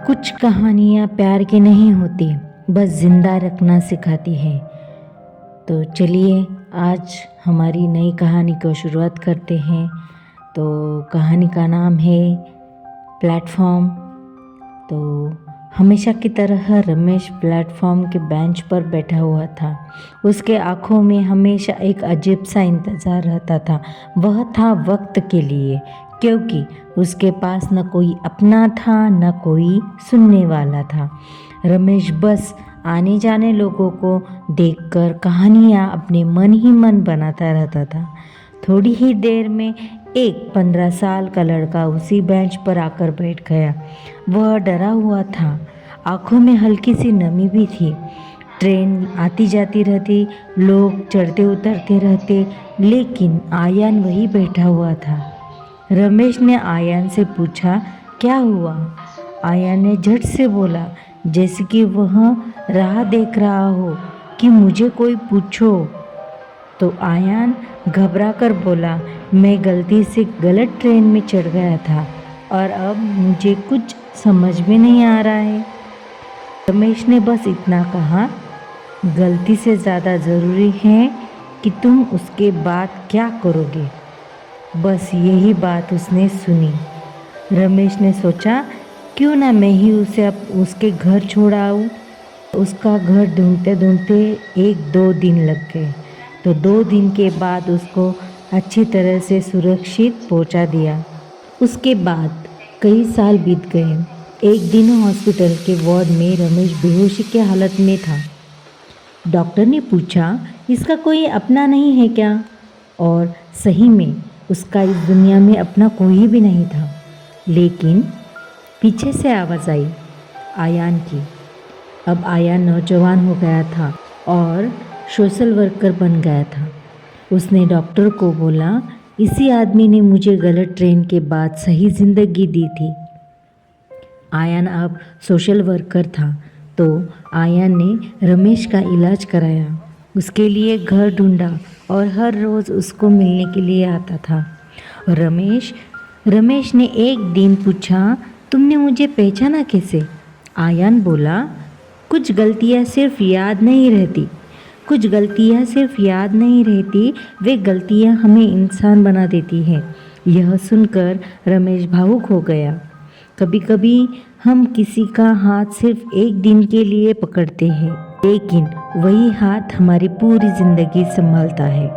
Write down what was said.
कुछ कहानियाँ प्यार की नहीं होती, बस ज़िंदा रखना सिखाती है। तो चलिए आज हमारी नई कहानी को शुरुआत करते हैं। तो कहानी का नाम है प्लेटफॉर्म। तो हमेशा की तरह रमेश प्लेटफॉर्म के बेंच पर बैठा हुआ था। उसके आँखों में हमेशा एक अजीब सा इंतज़ार रहता था। वह था वक्त के लिए, क्योंकि उसके पास न कोई अपना था न कोई सुनने वाला था। रमेश बस आने जाने लोगों को देखकर कहानियाँ अपने मन ही मन बनाता रहता था। थोड़ी ही देर में एक 15 साल का लड़का उसी बेंच पर आकर बैठ गया। वह डरा हुआ था, आंखों में हल्की सी नमी भी थी। ट्रेन आती जाती रहती, लोग चढ़ते उतरते रहते, लेकिन आयान वही बैठा हुआ था। रमेश ने आयान से पूछा, क्या हुआ? आयान ने झट से बोला, जैसे कि वह राह देख रहा हो कि मुझे कोई पूछो। तो आयान घबरा कर बोला, मैं गलती से गलत ट्रेन में चढ़ गया था और अब मुझे कुछ समझ में नहीं आ रहा है। रमेश ने बस इतना कहा, गलती से ज़्यादा ज़रूरी है कि तुम उसके बाद क्या करोगे। बस यही बात उसने सुनी। रमेश ने सोचा, क्यों ना मैं ही उसे अब उसके घर छोड़ आऊँ। उसका घर ढूंढते ढूंढते 1-2 दिन लग गए। तो 2 दिन के बाद उसको अच्छी तरह से सुरक्षित पहुंचा दिया। उसके बाद कई साल बीत गए। एक दिन हॉस्पिटल के वार्ड में रमेश बेहोशी के हालत में था। डॉक्टर ने पूछा, इसका कोई अपना नहीं है क्या? और सही में उसका इस दुनिया में अपना कोई भी नहीं था। लेकिन पीछे से आवाज़ आई, आयान की। अब आयान नौजवान हो गया था और सोशल वर्कर बन गया था। उसने डॉक्टर को बोला, इसी आदमी ने मुझे गलत ट्रेन के बाद सही ज़िंदगी दी थी। आयान अब सोशल वर्कर था, तो आयान ने रमेश का इलाज कराया, उसके लिए घर ढूंढा और हर रोज़ उसको मिलने के लिए आता था। और रमेश ने एक दिन पूछा, तुमने मुझे पहचाना कैसे? आयान बोला, कुछ गलतियाँ सिर्फ याद नहीं रहती, वे गलतियाँ हमें इंसान बना देती हैं। यह सुनकर रमेश भावुक हो गया। कभी कभी हम किसी का हाथ सिर्फ एक दिन के लिए पकड़ते हैं, लेकिन वही हाथ हमारी पूरी ज़िंदगी संभालता है।